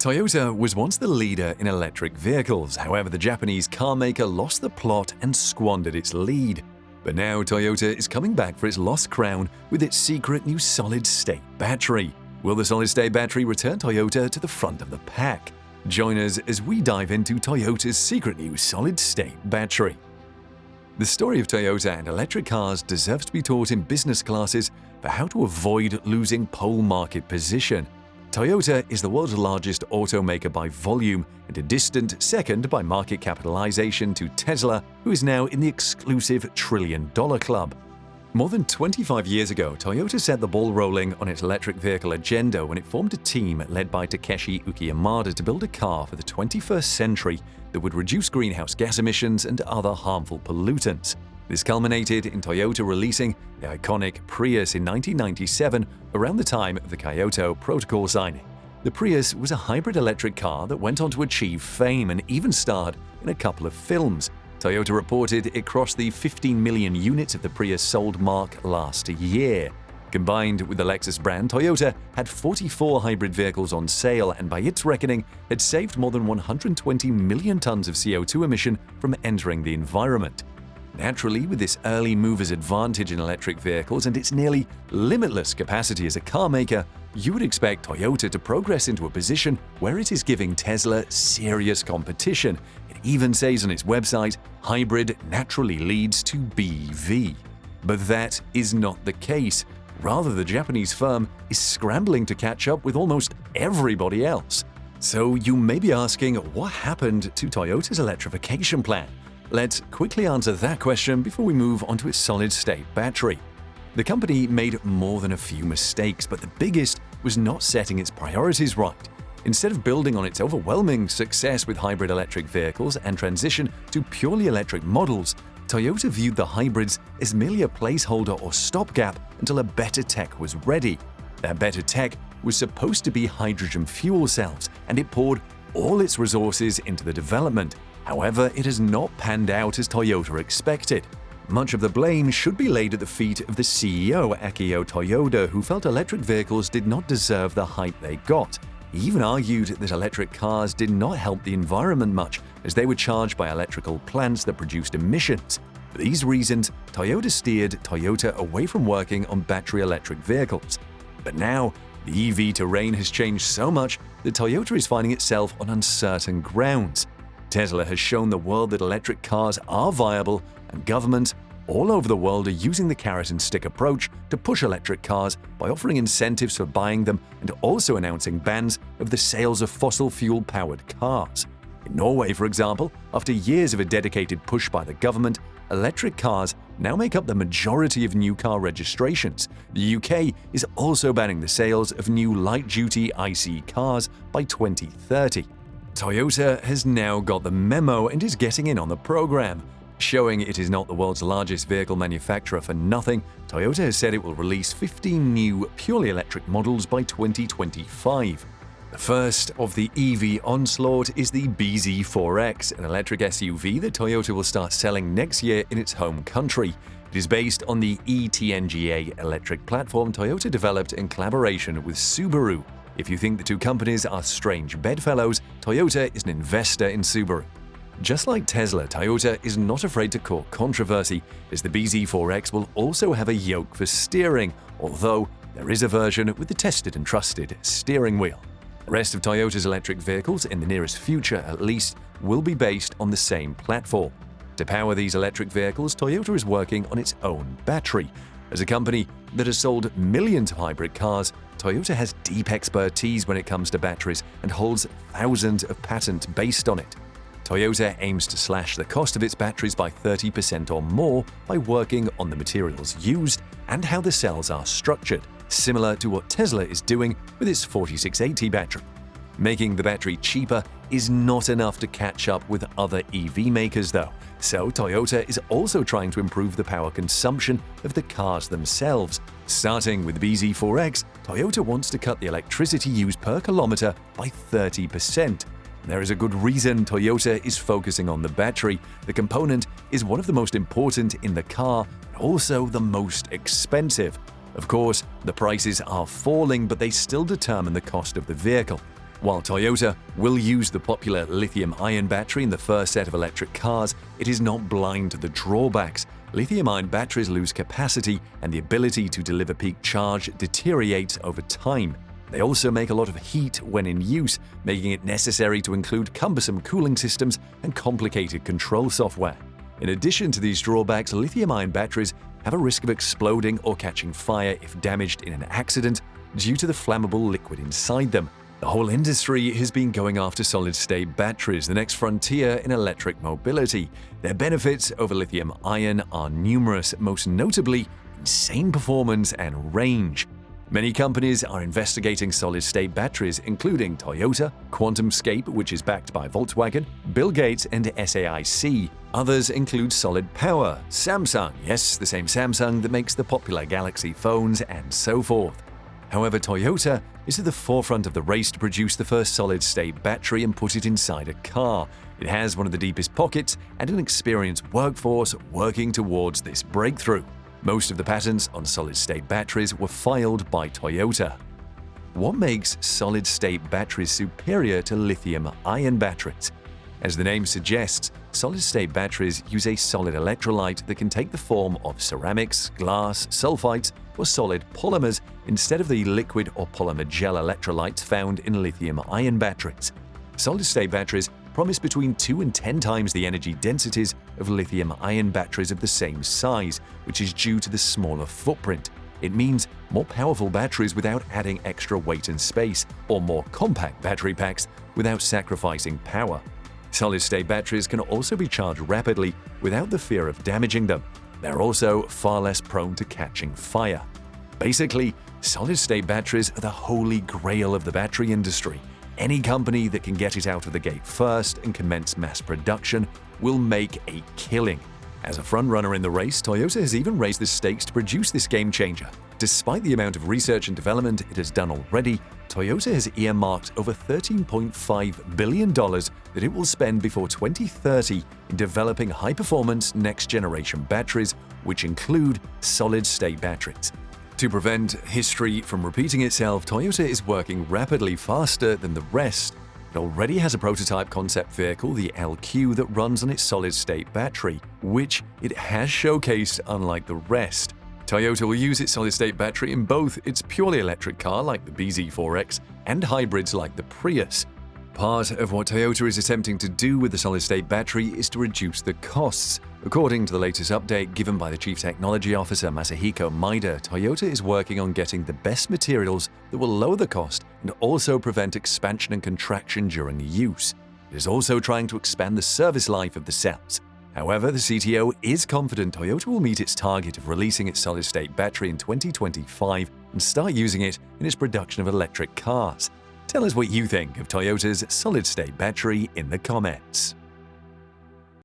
Toyota was once the leader in electric vehicles. However, the Japanese car maker lost the plot and squandered its lead. But now Toyota is coming back for its lost crown with its secret new solid-state battery. Will the solid-state battery return Toyota to the front of the pack? Join us as we dive into Toyota's secret new solid-state battery. The story of Toyota and electric cars deserves to be taught in business classes for how to avoid losing pole market position. Toyota is the world's largest automaker by volume and a distant second by market capitalization to Tesla, who is now in the exclusive trillion-dollar club. More than 25 years ago, Toyota set the ball rolling on its electric vehicle agenda when it formed a team led by Takeshi Ukiyamada to build a car for the 21st century that would reduce greenhouse gas emissions and other harmful pollutants. This culminated in Toyota releasing the iconic Prius in 1997 around the time of the Kyoto Protocol signing. The Prius was a hybrid electric car that went on to achieve fame and even starred in a couple of films. Toyota reported it crossed the 15 million units of the Prius sold mark last year. Combined with the Lexus brand, Toyota had 44 hybrid vehicles on sale and by its reckoning had saved more than 120 million tons of CO2 emission from entering the environment. Naturally, with this early mover's advantage in electric vehicles and its nearly limitless capacity as a car maker, you would expect Toyota to progress into a position where it is giving Tesla serious competition. It even says on its website, hybrid naturally leads to BEV. But that is not the case. Rather, the Japanese firm is scrambling to catch up with almost everybody else. So you may be asking, what happened to Toyota's electrification plan? Let's quickly answer that question before we move on to its solid-state battery. The company made more than a few mistakes, but the biggest was not setting its priorities right. Instead of building on its overwhelming success with hybrid electric vehicles and transition to purely electric models, Toyota viewed the hybrids as merely a placeholder or stopgap until a better tech was ready. That better tech was supposed to be hydrogen fuel cells, and it poured all its resources into the development. However, it has not panned out as Toyota expected. Much of the blame should be laid at the feet of the CEO, Akio Toyoda, who felt electric vehicles did not deserve the hype they got. He even argued that electric cars did not help the environment much, as they were charged by electrical plants that produced emissions. For these reasons, Toyota steered Toyota away from working on battery electric vehicles. But now, the EV terrain has changed so much that Toyota is finding itself on uncertain grounds. Tesla has shown the world that electric cars are viable, and governments all over the world are using the carrot and stick approach to push electric cars by offering incentives for buying them and also announcing bans of the sales of fossil fuel-powered cars. In Norway, for example, after years of a dedicated push by the government, electric cars now make up the majority of new car registrations. The UK is also banning the sales of new light-duty ICE cars by 2030. Toyota has now got the memo and is getting in on the program. Showing it is not the world's largest vehicle manufacturer for nothing, Toyota has said it will release 15 new purely electric models by 2025. The first of the EV onslaught is the BZ4X, an electric SUV that Toyota will start selling next year in its home country. It is based on the eTNGA electric platform Toyota developed in collaboration with Subaru. If you think the two companies are strange bedfellows, Toyota is an investor in Subaru. Just like Tesla, Toyota is not afraid to court controversy, as the BZ4X will also have a yoke for steering, although there is a version with the tested and trusted steering wheel. The rest of Toyota's electric vehicles, in the nearest future at least, will be based on the same platform. To power these electric vehicles, Toyota is working on its own battery. As a company that has sold millions of hybrid cars, Toyota has deep expertise when it comes to batteries and holds thousands of patents based on it. Toyota aims to slash the cost of its batteries by 30% or more by working on the materials used and how the cells are structured, similar to what Tesla is doing with its 4680 battery. Making the battery cheaper is not enough to catch up with other EV makers though, so Toyota is also trying to improve the power consumption of the cars themselves. Starting with BZ4X, Toyota wants to cut the electricity used per kilometer by 30%. There is a good reason Toyota is focusing on the battery. The component is one of the most important in the car and also the most expensive. Of course, the prices are falling, but they still determine the cost of the vehicle. While Toyota will use the popular lithium-ion battery in the first set of electric cars, it is not blind to the drawbacks. Lithium-ion batteries lose capacity, and the ability to deliver peak charge deteriorates over time. They also make a lot of heat when in use, making it necessary to include cumbersome cooling systems and complicated control software. In addition to these drawbacks, lithium-ion batteries have a risk of exploding or catching fire if damaged in an accident due to the flammable liquid inside them. The whole industry has been going after solid-state batteries, the next frontier in electric mobility. Their benefits over lithium-ion are numerous, most notably insane performance and range. Many companies are investigating solid-state batteries, including Toyota, QuantumScape, which is backed by Volkswagen, Bill Gates, and SAIC. Others include Solid Power, Samsung, yes, the same Samsung that makes the popular Galaxy phones, and so forth. However, Toyota is at the forefront of the race to produce the first solid-state battery and put it inside a car. It has one of the deepest pockets and an experienced workforce working towards this breakthrough. Most of the patents on solid-state batteries were filed by Toyota. What makes solid-state batteries superior to lithium-ion batteries? As the name suggests, solid-state batteries use a solid electrolyte that can take the form of ceramics, glass, sulfides, or solid polymers instead of the liquid or polymer gel electrolytes found in lithium-ion batteries. Solid-state batteries promise between 2 and 10 times the energy densities of lithium-ion batteries of the same size, which is due to the smaller footprint. It means more powerful batteries without adding extra weight and space, or more compact battery packs without sacrificing power. Solid-state batteries can also be charged rapidly without the fear of damaging them. They're also far less prone to catching fire. Basically, solid-state batteries are the holy grail of the battery industry. Any company that can get it out of the gate first and commence mass production will make a killing. As a frontrunner in the race, Toyota has even raised the stakes to produce this game-changer. Despite the amount of research and development it has done already, Toyota has earmarked over $13.5 billion that it will spend before 2030 in developing high-performance next-generation batteries, which include solid-state batteries. To prevent history from repeating itself, Toyota is working rapidly faster than the rest. It already has a prototype concept vehicle, the LQ, that runs on its solid-state battery, which it has showcased unlike the rest. Toyota will use its solid-state battery in both its purely electric car like the BZ4X and hybrids like the Prius. Part of what Toyota is attempting to do with the solid-state battery is to reduce the costs. According to the latest update given by the Chief Technology Officer Masahiko Maeda, Toyota is working on getting the best materials that will lower the cost and also prevent expansion and contraction during use. It is also trying to expand the service life of the cells. However, the CTO is confident Toyota will meet its target of releasing its solid-state battery in 2025 and start using it in its production of electric cars. Tell us what you think of Toyota's solid-state battery in the comments.